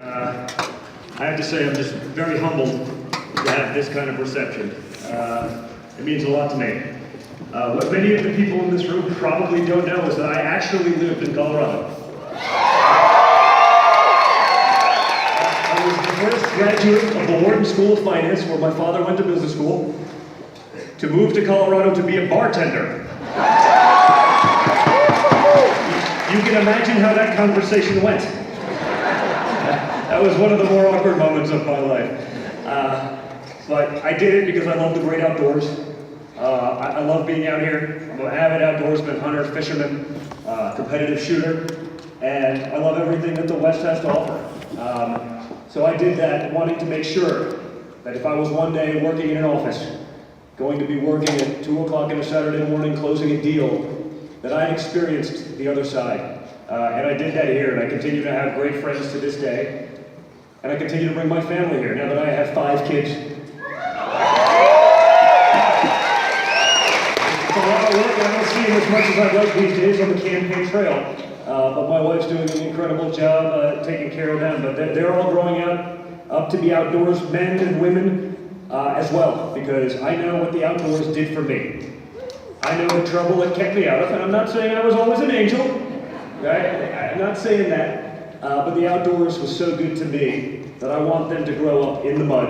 I have to say I'm just very humbled to have this kind of reception. It means a lot to me. What many of the people in this room probably don't know is that I actually lived in Colorado. I was the first graduate of the Wharton School of Finance, where my father went to business school, to move to Colorado to be a bartender. You can imagine how that conversation went. That was one of the more awkward moments of my life. But I did it because I love the great outdoors. I love being out here. I'm an avid outdoorsman, hunter, fisherman, competitive shooter, and I love everything that the West has to offer. So I did that wanting to make sure that if I was one day working in an office, going to be working at 2 o'clock on a Saturday morning closing a deal, that I experienced the other side. And I did that here, and I continue to have great friends to this day. And I continue to bring my family here, now that I have 5 kids. It's a lot of work, and I don't see them as much as I'd like these days on the campaign trail. But my wife's doing an incredible job taking care of them. But they're all growing up to be outdoors, men and women as well, because I know what the outdoors did for me. I know the trouble it kept me out of, and I'm not saying I was always an angel, right? I'm not saying that. But the outdoors was so good to me that I want them to grow up in the mud,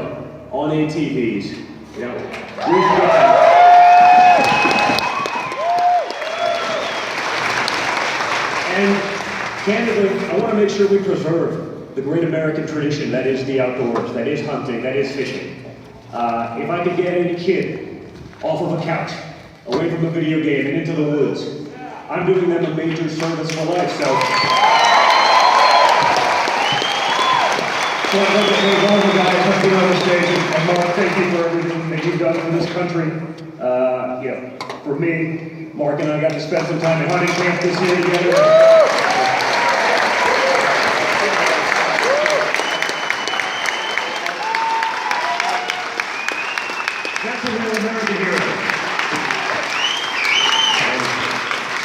on ATVs, you know, with God. And candidly, I want to make sure we preserve the great American tradition that is the outdoors, that is hunting, that is fishing. If I could get any kid off of a couch, away from a video game and into the woods, I'm doing them a major service for life. So I'd like to thank all the guys up here on the stage, and Mark, thank you for everything that you've done for this country. For me, Mark and I got to spend some time at hunting camp this year together. That's a real American hero.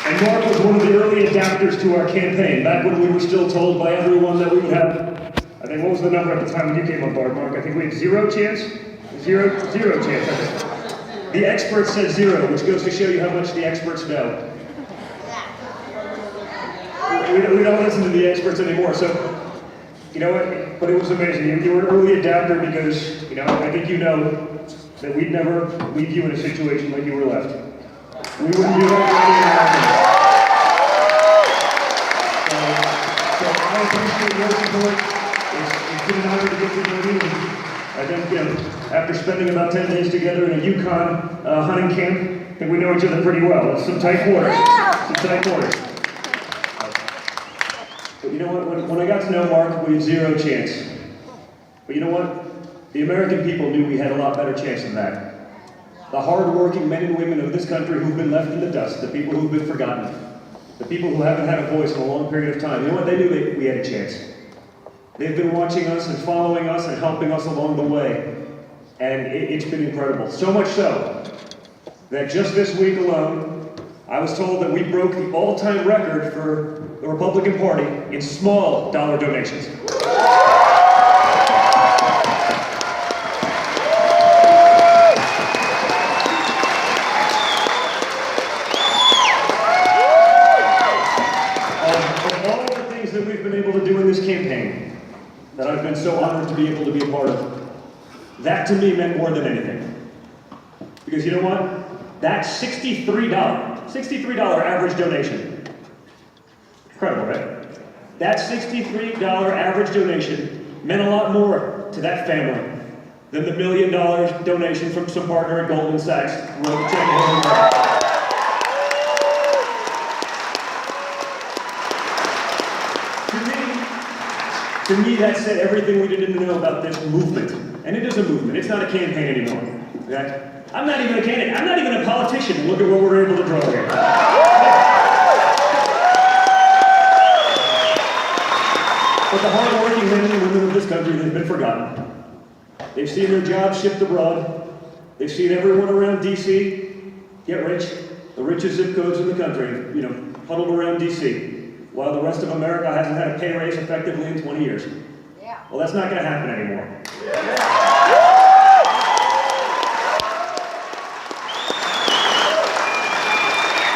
And Mark was one of the early adapters to our campaign, back when we were still told by everyone that we would have, I think, what was the number at the time when you came on board, Mark? I think we had 0 chance? Zero chance, I think. The experts said 0, which goes to show you how much the experts know. We don't listen to the experts anymore, so, you know what, but it was amazing. You were an early adapter because, you know, I think you know that we'd never leave you in a situation like you were left. We wouldn't do that for any Americans. So I appreciate your support. It's been an honor to get to know you. I think, you know, after spending about 10 days together in a Yukon hunting camp, I think we know each other pretty well. It's some tight quarters. But you know what? When I got to know Mark, we had 0 chance. But you know what? The American people knew we had a lot better chance than that. The hard-working men and women of this country who've been left in the dust, the people who've been forgotten, the people who haven't had a voice in a long period of time, you know what? They knew we had a chance. They've been watching us and following us and helping us along the way. And it's been incredible. So much so that just this week alone, I was told that we broke the all-time record for the Republican Party in small dollar donations. Of all the things that we've been able to do in this campaign, that I've been so honored to be able to be a part of, that to me meant more than anything. Because you know what? That $63 average donation, incredible, right? That $63 average donation meant a lot more to that family than the $1 million donation from some partner at Goldman Sachs who wrote the check. To me, that said everything we didn't know about this movement. And it is a movement. It's not a campaign anymore. Okay? I'm not even a candidate. I'm not even a politician. Look at what we're able to draw here. But the hard-working men and women of this country, they've been forgotten. They've seen their jobs shipped abroad. They've seen everyone around D.C. get rich. The richest zip codes in the country, you know, huddled around D.C. while the rest of America hasn't had a pay raise effectively in 20 years. Yeah. Well, that's not going to happen anymore.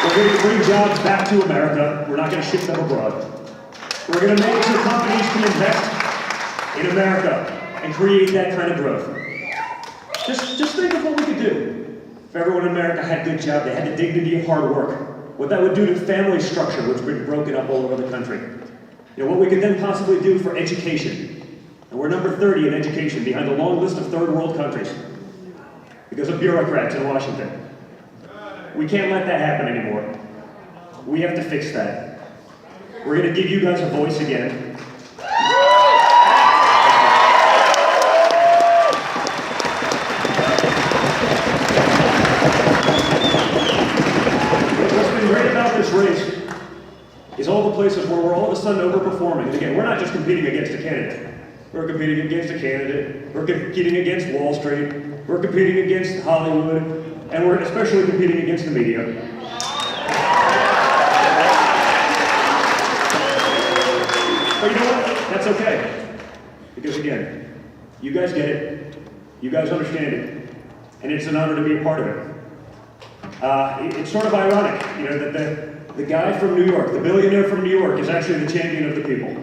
We're going to bring jobs back to America. We're not going to ship them abroad. We're going to make sure companies can invest in America and create that kind of growth. Just think of what we could do if everyone in America had a good job, they had the dignity of hard work, what that would do to family structure, which has been broken up all over the country. You know, what we could then possibly do for education. And we're number 30 in education, behind a long list of third world countries, because of bureaucrats in Washington. We can't let that happen anymore. We have to fix that. We're going to give you guys a voice again. What's been great about this race is all the places where we're all of a sudden overperforming. And again, we're not just competing against a candidate. We're competing against a candidate. We're competing against Wall Street. We're competing against Hollywood. And we're especially competing against the media. But you know what? That's okay. Because again, you guys get it. You guys understand it. And it's an honor to be a part of it. It's sort of ironic, you know, that the guy from New York, the billionaire from New York, is actually the champion of the people.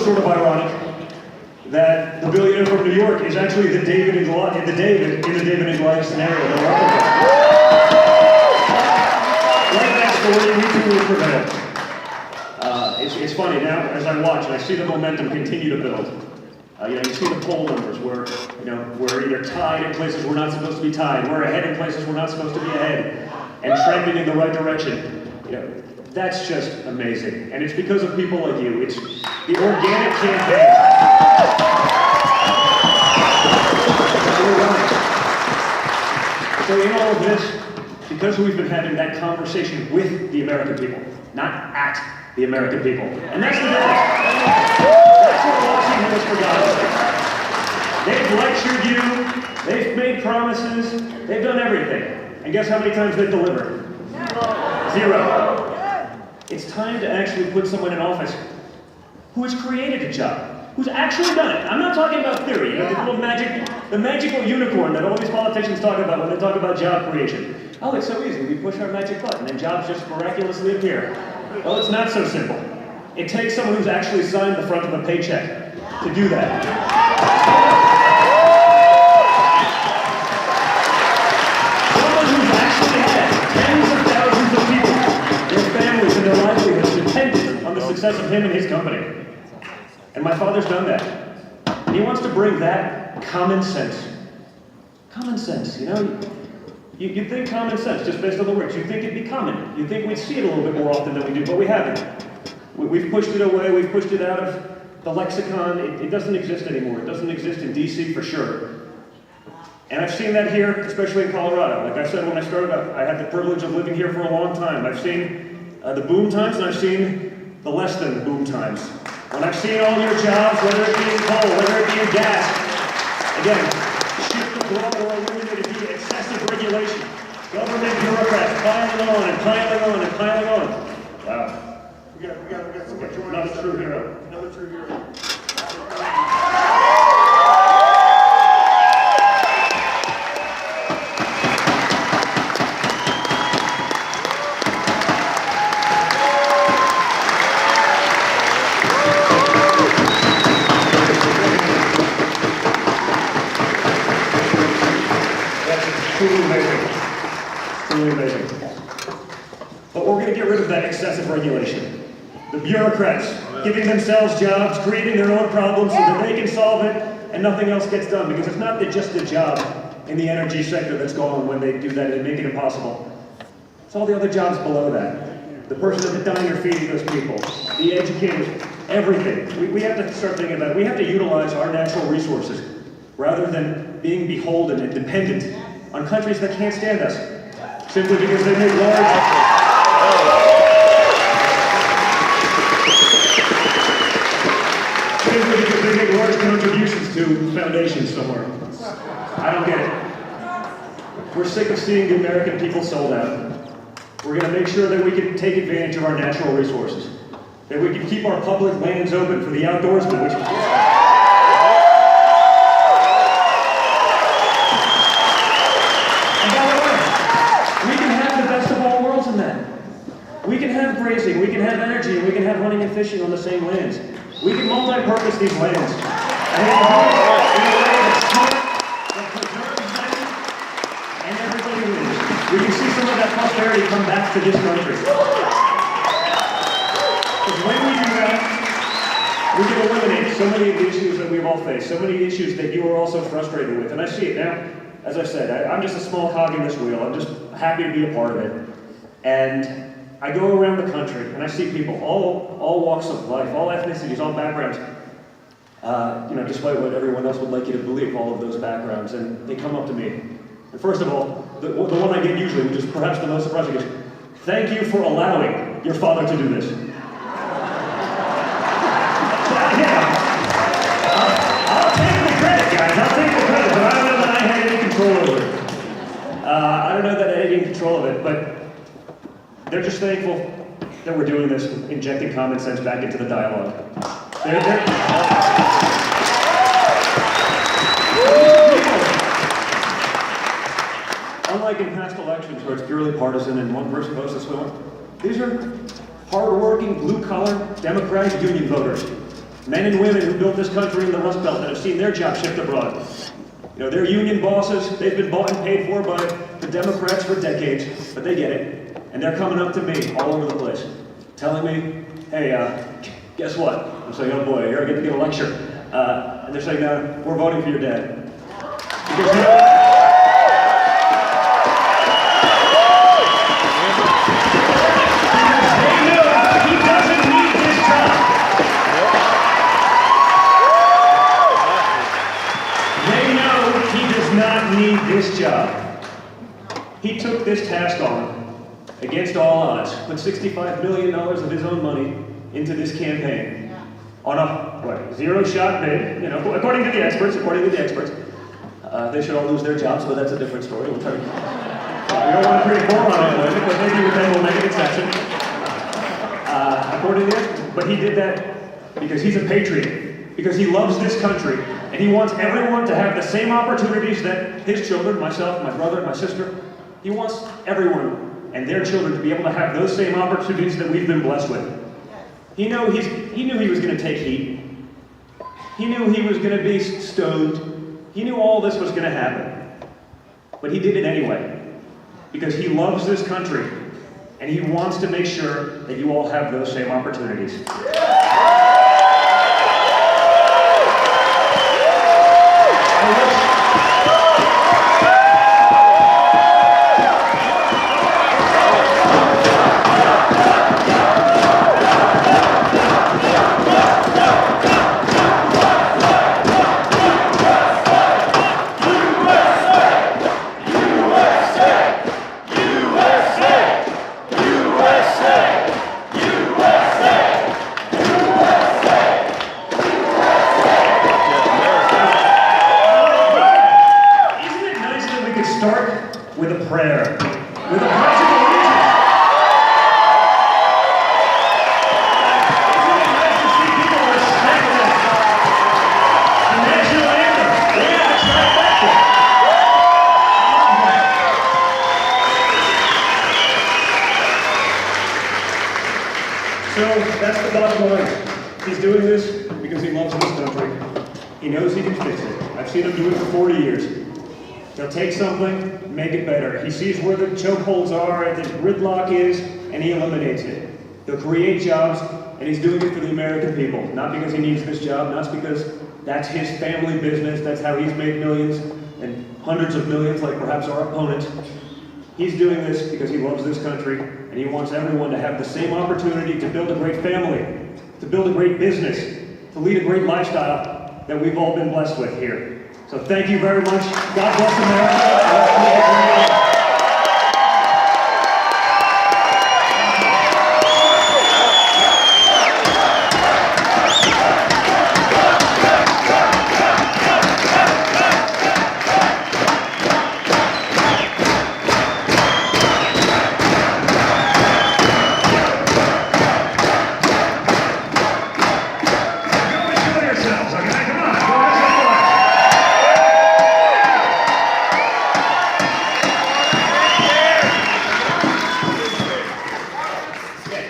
Sort of ironic that the billionaire from New York is actually the David in the David and Goliath scenario. Like that story, we too will prevail. It's funny now as I watch and I see the momentum continue to build. You know, you see the poll numbers where we're either tied in places we're not supposed to be tied, we're ahead in places we're not supposed to be ahead, and trending in the right direction. You know, that's just amazing. And it's because of people like you. It's the organic campaign. So in all of this, because we've been having that conversation with the American people, not at the American people. And that's the difference. That's what Washington is for God. They've lectured you, they've made promises, they've done everything. And guess how many times they've delivered? Zero. It's time to actually put someone in office who has created a job, who's actually done it. I'm not talking about theory, you know, the magical unicorn that all these politicians talk about when they talk about job creation. Oh, it's so easy. We push our magic button and jobs just miraculously appear. Well, it's not so simple. It takes someone who's actually signed the front of a paycheck to do that. Their livelihoods dependent on the success of him and his company. And my father's done that. And he wants to bring that common sense. Common sense, you know? You'd think common sense, just based on the words. You'd think it'd be common. You'd think we'd see it a little bit more often than we do, but we haven't. We've pushed it away, we've pushed it out of the lexicon. It doesn't exist anymore. It doesn't exist in DC for sure. And I've seen that here, especially in Colorado. Like I said when I started up, I had the privilege of living here for a long time. I've seen the boom times, and I've seen the less than boom times. When I've seen all your jobs, whether it be in coal, whether it be in gas, again, shift the throttle or eliminate the excessive regulation. Government bureaucrats piling on and piling on and piling on. Wow. We got someone joining Another us. true hero. Another true hero. Truly amazing. Truly amazing. But we're going to get rid of that excessive regulation. The bureaucrats giving themselves jobs, creating their own problems so that they can solve it and nothing else gets done. Because it's not just the job in the energy sector that's gone when they do that and make it impossible. It's all the other jobs below that. The person at the diner feeding those people. The educators. everything. We have to start thinking about it. We have to utilize our natural resources rather than being beholden and dependent on countries that can't stand us simply because they make large contributions to foundations somewhere. I don't get it. We're sick of seeing the American people sold out. We're going to make sure that we can take advantage of our natural resources, that we can keep our public lands open for the outdoorsmen, which and by the way, we can have the best of all worlds in that. We can have grazing, we can have energy, and we can have hunting and fishing on the same lands. We can multi-purpose these lands. And we can do it in a way that's smart, that preserves them, and everybody wins. We can see some of that prosperity come back to this country. Because when we do that, we can eliminate so many of the issues that we've all faced, so many issues that you are also frustrated with. And I see it now. As I said, I'm just a small cog in this wheel. I'm just happy to be a part of it. And I go around the country and I see people, all walks of life, all ethnicities, all backgrounds, despite what everyone else would like you to believe, all of those backgrounds, and they come up to me. And first of all, the one I get usually, which is perhaps the most surprising, is, "Thank you for allowing your father to do this." I'll take the credit, guys. I'll take the credit, but I don't know that I had any control over it. I don't know that I had any control of it, but they're just thankful that we're doing this, injecting common sense back into the dialogue. Unlike in past elections where it's purely partisan and one person votes this way, these are hard-working, blue-collar, Democratic union voters. Men and women who built this country in the Rust Belt that have seen their jobs shift abroad. They're union bosses. They've been bought and paid for by the Democrats for decades, but they get it. And they're coming up to me all over the place, telling me, "Hey, guess what?" I'm saying, "Oh boy, here I get to give a lecture." And they're saying, "No, we're voting for your dad." Because they know he doesn't need this job. They know he does not need this job. He took this task on against all odds, put $65 million of his own money into this campaign on a zero-shot bid, according to the experts, they should all lose their jobs, but that's a different story. We don't want to create more on it, but maybe with them we'll make an exception. According to the experts, but he did that because he's a patriot, because he loves this country, and he wants everyone to have the same opportunities that his children, myself, my brother, my sister, he wants everyone and their children to be able to have those same opportunities that we've been blessed with. He knew he was going to take heat. He knew he was going to be stoned. He knew all this was going to happen. But he did it anyway, because he loves this country, and he wants to make sure that you all have those same opportunities. With a prayer, with a pledge of allegiance. Isn't it nice to see people respect this? The national anthem. Yeah, it's trifecta. So that's the bottom line. He's doing this because he loves this country. He knows he can fix it. I've seen him do it for 40 years. He'll take something, make it better. He sees where the chokeholds are, the gridlock is, and he eliminates it. He'll create jobs, and he's doing it for the American people. Not because he needs this job, not because that's his family business, that's how he's made millions, and hundreds of millions like perhaps our opponent. He's doing this because he loves this country, and he wants everyone to have the same opportunity to build a great family. to build a great business, to lead a great lifestyle that we've all been blessed with here. So thank you very much. God bless America.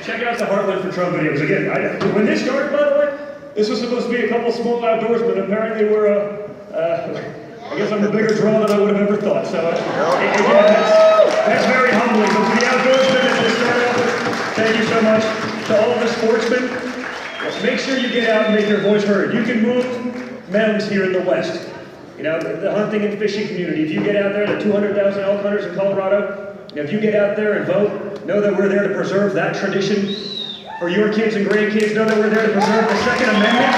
Check out the Heartland for Trump videos. Again, when this started, by the way, this was supposed to be a couple small outdoorsmen. Apparently, I guess I'm a bigger draw than I would have ever thought. So, again, that's very humbling. So, to the outdoorsmen that just started off, thank you so much. To all of the sportsmen, make sure you get out and make your voice heard. You can move mountains here in the West. You know, the hunting and fishing community. If you get out there, the 200,000 elk hunters in Colorado, if you get out there and vote, know that we're there to preserve that tradition for your kids and grandkids. Know that we're there to preserve the Second Amendment.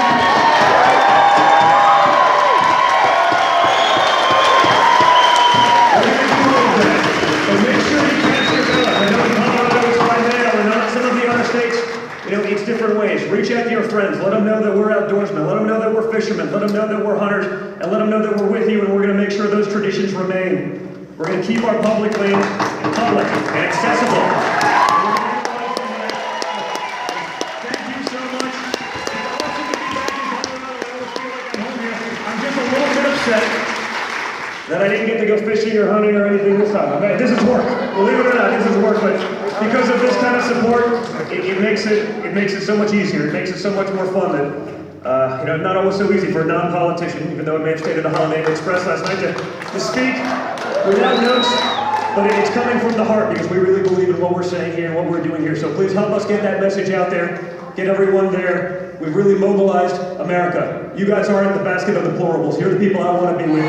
We're going to do all of that. So make sure you cast your ballot. I know in Colorado it's by mail, and not some of the other states, you know, it's different ways. Reach out to your friends. Let them know that we're outdoorsmen. Let them know that we're fishermen. Let them know that we're hunters. And let them know that we're with you, and we're going to make sure those traditions remain. We're going to keep our public lands public and accessible. Thank you so much. It's awesome to be back in Colorado. I always feel like I'm home here. I'm just a little bit upset that I didn't get to go fishing or hunting or anything this time. I mean, this is work. Believe it or not, this is work. But because of this kind of support, it makes it so much easier. It makes it so much more fun. That you know, not always so easy for a non-politician, even though it may have stayed at the Holiday Inn Express last night, to speak without notes. But it's coming from the heart because we really believe in what we're saying here and what we're doing here. So please help us get that message out there. Get everyone there. We've really mobilized America. You guys aren't the basket of deplorables. You're the people I want to be with.